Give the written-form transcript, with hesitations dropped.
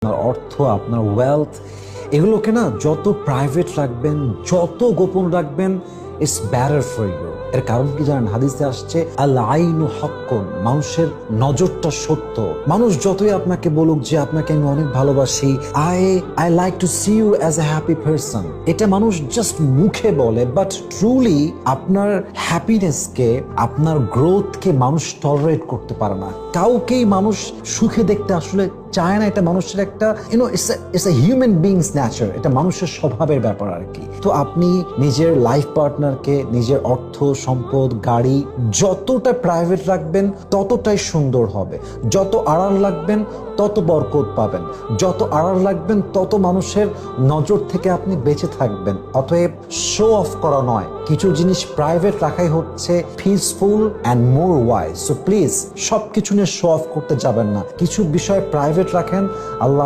আপনার অর্থ, আপনার ওয়েলথ, এগুলোকে না যত প্রাইভেট রাখবেন, যত গোপন রাখবেন, ইটস বেটার ফর ইউ। এর কারণ কি জানেন? হাদিসে আসছে আল আইনু হাক্কুন, মানুষের নজরটা সত্য। মানুষ যতই আপনাকে বলুক যে আপনাকে আমি অনেক ভালোবাসি, I like to see you as a happy person, এটা মানুষ জাস্ট মুখে বলে, বাট ট্রুলি আপনার হ্যাপিনেসকে, আপনার গ্রোথকে মানুষ টলারেট করতে পারে না। কাউকেই মানুষ সুখে দেখতে আসলে চায় না। এটা মানুষের একটা it's a human beings nature, এটা মানুষের স্বভাবের ব্যাপার আর কি। তো আপনি নিজের লাইফ পার্টনারকে, নিজের অর্থ সম্পদ, গাড়ি যতটা প্রাইভেট রাখবেন ততটাই সুন্দর হবে। যত আড়াল রাখবেন তত বরকত পাবেন, যত আড়াল রাখবেন তত মানুষের নজর থেকে আপনি বেঁচে থাকবেন। অতএব শো অফ করা নয়, কিছু জিনিস প্রাইভেট রাখাই হচ্ছে peaceful and more wise. So please সবকিছু নিয়ে শো অফ করতে যাবেন না, কিছু বিষয় প্রাইভেট রাখেন। আল্লাহ